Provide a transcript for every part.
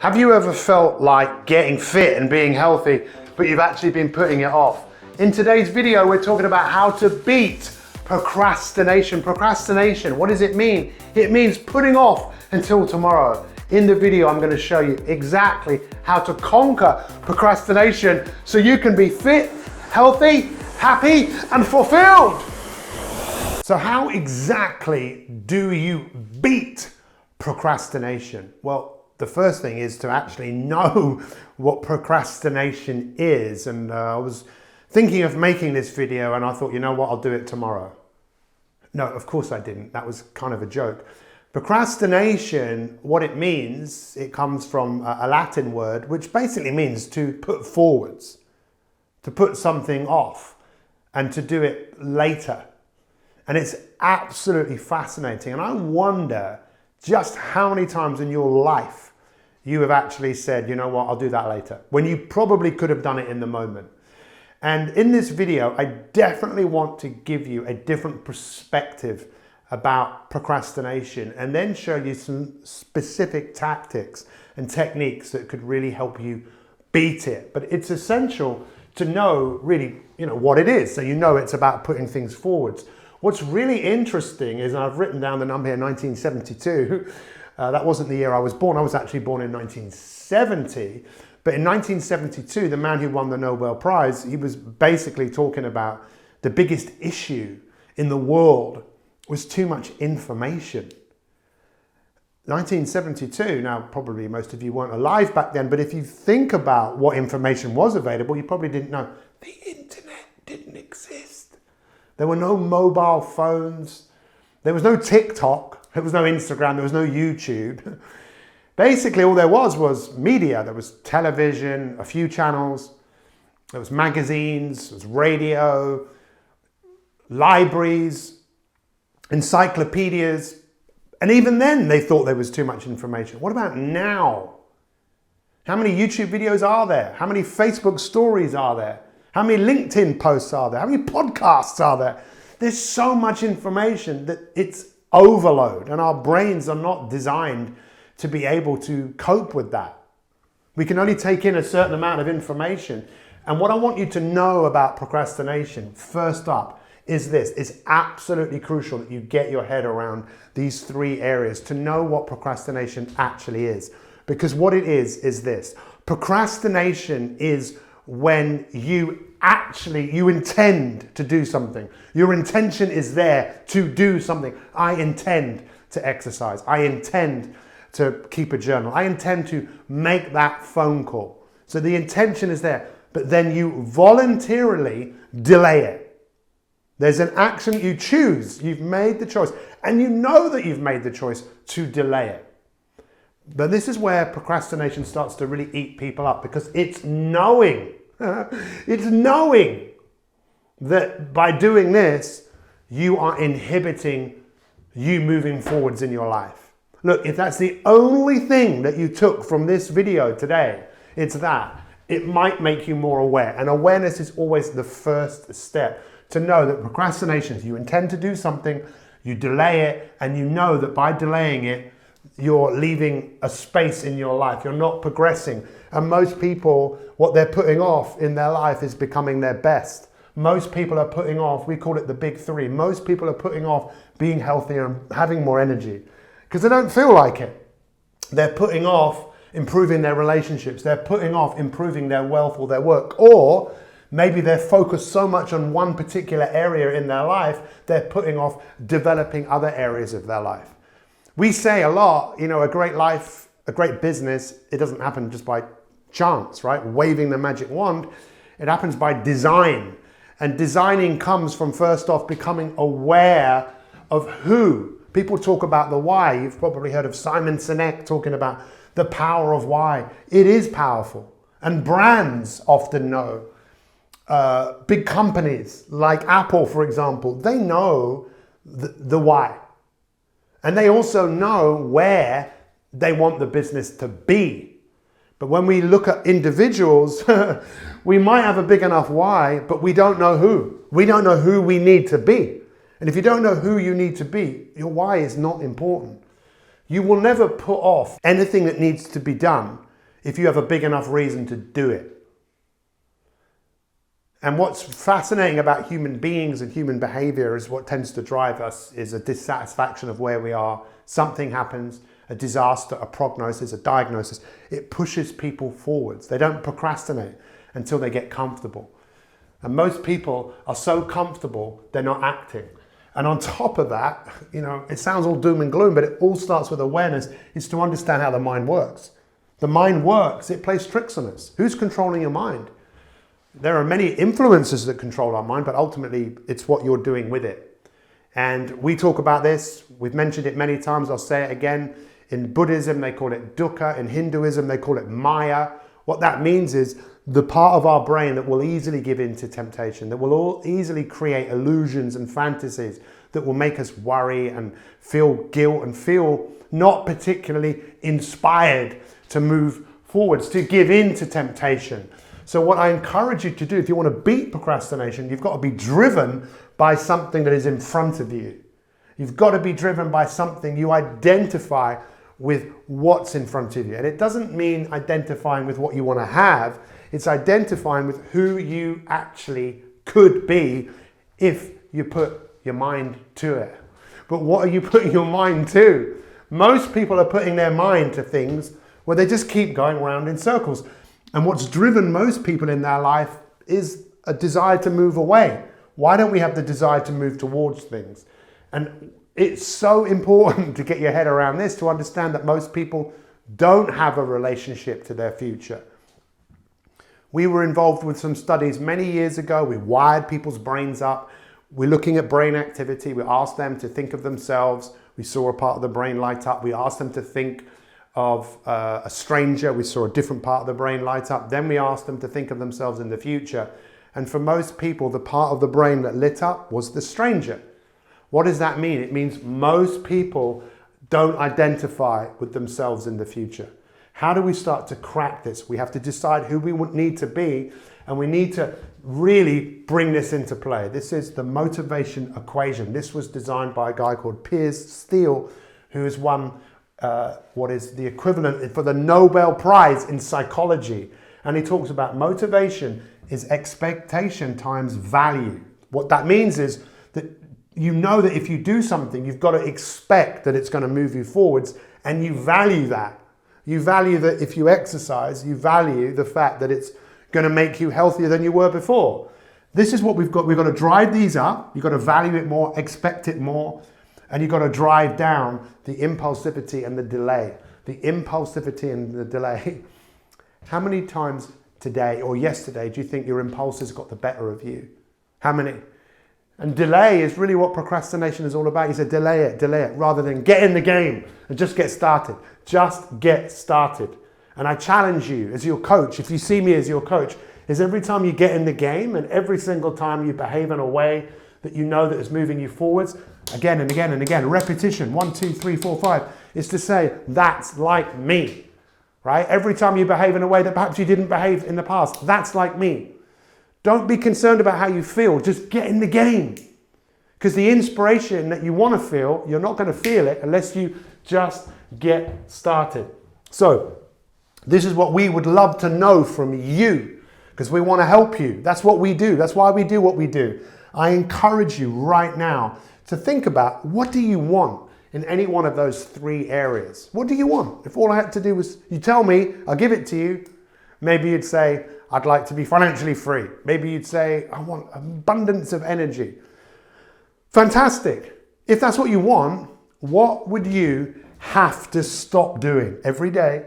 Have you ever felt like getting fit and being healthy, but you've actually been putting it off? In today's video, we're talking about how to beat procrastination. Procrastination, what does it mean? It means putting off until tomorrow. In the video, I'm going to show you exactly how to conquer procrastination so you can be fit, healthy, happy, and fulfilled. So how exactly do you beat procrastination? Well, the first thing is to actually know what procrastination is. And I was thinking of making this video and I thought, you know what, I'll do it tomorrow. No, of course I didn't. That was kind of a joke. Procrastination, what it means, it comes from a Latin word, which basically means to put forwards, to put something off and to do it later. And it's absolutely fascinating. And I wonder just how many times in your life you have actually said, you know what, I'll do that later, when you probably could have done it in the moment. And in this video, I definitely want to give you a different perspective about procrastination and then show you some specific tactics and techniques that could really help you beat it. But it's essential to know really, what it is. So you know it's about putting things forwards. What's really interesting is, and I've written down the number here, 1972. That wasn't the year I was born. I was actually born in 1970. But in 1972, the man who won the Nobel Prize, he was basically talking about the biggest issue in the world was too much information. 1972, now probably most of you weren't alive back then, but if you think about what information was available, you probably didn't know the internet didn't exist. There were no mobile phones. There was no TikTok. There was no Instagram. There was no YouTube. Basically, all there was media. There was television, a few channels. There was magazines. There was radio, libraries, encyclopedias. And even then, they thought there was too much information. What about now? How many YouTube videos are there? How many Facebook stories are there? How many LinkedIn posts are there? How many podcasts are there? There's so much information that it's overload, and our brains are not designed to be able to cope with that. We can only take in a certain amount of information. And what I want you to know about procrastination, first up, is this. It's absolutely crucial that you get your head around these three areas to know what procrastination actually is. Because what it is this. Procrastination is when you intend to do something. Your intention is there to do something. I intend to exercise. I intend to keep a journal. I intend to make that phone call. So the intention is there, but then you voluntarily delay it. There's an action you choose. You've made the choice, and you know that you've made the choice to delay it. But this is where procrastination starts to really eat people up, because it's knowing it's knowing that by doing this, you are inhibiting you moving forwards in your life. Look, if that's the only thing that you took from this video today, it's that. It might make you more aware. And awareness is always the first step to know that procrastination is you intend to do something, you delay it, and you know that by delaying it, you're leaving a space in your life. You're not progressing. And most people, what they're putting off in their life is becoming their best. Most people are putting off, we call it the big three. Most people are putting off being healthier and having more energy because they don't feel like it. They're putting off improving their relationships. They're putting off improving their wealth or their work. Or maybe they're focused so much on one particular area in their life, they're putting off developing other areas of their life. We say a lot, a great life, a great business, it doesn't happen just by chance, right? Waving the magic wand. It happens by design. And designing comes from, first off, becoming aware of who. People talk about the why. You've probably heard of Simon Sinek talking about the power of why. It is powerful. And brands often know. Big companies like Apple, for example, they know the why. And they also know where they want the business to be. But when we look at individuals, we might have a big enough why, but we don't know who. We don't know who we need to be. And if you don't know who you need to be, your why is not important. You will never put off anything that needs to be done if you have a big enough reason to do it. And what's fascinating about human beings and human behavior is what tends to drive us is a dissatisfaction of where we are. Something happens, a disaster, a prognosis, a diagnosis. It pushes people forwards. They don't procrastinate until they get comfortable. And most people are so comfortable, they're not acting. And on top of that, it sounds all doom and gloom, but it all starts with awareness, is to understand how the mind works. The mind works, it plays tricks on us. Who's controlling your mind? There are many influences that control our mind, but ultimately it's what you're doing with it. And we talk about this, we've mentioned it many times, I'll say it again. In Buddhism, they call it dukkha. In Hinduism, they call it maya. What that means is the part of our brain that will easily give in to temptation, that will all easily create illusions and fantasies that will make us worry and feel guilt and feel not particularly inspired to move forwards, to give in to temptation. So what I encourage you to do, if you want to beat procrastination, you've got to be driven by something that is in front of you. You've got to be driven by something you identify with what's in front of you. And it doesn't mean identifying with what you want to have. It's identifying with who you actually could be if you put your mind to it. But what are you putting your mind to? Most people are putting their mind to things where they just keep going around in circles. And what's driven most people in their life is a desire to move away. Why don't we have the desire to move towards things? And it's so important to get your head around this, to understand that most people don't have a relationship to their future. We were involved with some studies many years ago. We wired people's brains up. We're looking at brain activity. We asked them to think of themselves. We saw a part of the brain light up. We asked them to think of a stranger. We saw a different part of the brain light up. Then we asked them to think of themselves in the future. And for most people, the part of the brain that lit up was the stranger. What does that mean? It means most people don't identify with themselves in the future. How do we start to crack this? We have to decide who we need to be, and we need to really bring this into play. This is the motivation equation. This was designed by a guy called Piers Steele, who has won what is the equivalent for the Nobel Prize in psychology. And he talks about motivation is expectation times value. What that means is that you know that if you do something, you've got to expect that it's going to move you forwards, and you value that. You value that if you exercise, you value the fact that it's going to make you healthier than you were before. This is what we've got. We've got to drive these up. You've got to value it more, expect it more, and you've got to drive down the impulsivity and the delay. The impulsivity and the delay. How many times today or yesterday do you think your impulses got the better of you? How many? And delay is really what procrastination is all about. You say delay it, rather than get in the game and just get started. Just get started. And I challenge you as your coach, if you see me as your coach, is every time you get in the game and every single time you behave in a way that you know that is moving you forwards, again and again and again, repetition, 1, 2, 3, 4, 5, is to say, that's like me, right? Every time you behave in a way that perhaps you didn't behave in the past, that's like me. Don't be concerned about how you feel, just get in the game. Because the inspiration that you want to feel, you're not going to feel it unless you just get started. So, this is what we would love to know from you, because we want to help you. That's what we do. That's why we do what we do. I encourage you right now to think about, what do you want in any one of those 3 areas? What do you want? If all I had to do was, you tell me, I'll give it to you. Maybe you'd say, I'd like to be financially free. Maybe you'd say, I want abundance of energy. Fantastic. If that's what you want, what would you have to stop doing every day?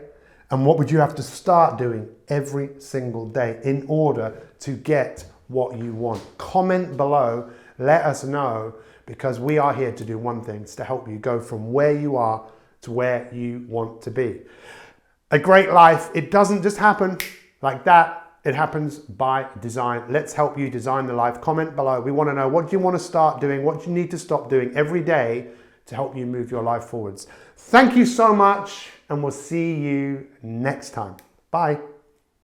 And what would you have to start doing every single day in order to get what you want? Comment below, let us know, because we are here to do one thing, it's to help you go from where you are to where you want to be. A great life, it doesn't just happen like that. It happens by design. Let's help you design the life. Comment below. We want to know, what do you want to start doing? What do you need to stop doing every day to help you move your life forwards? Thank you so much, and we'll see you next time. Bye.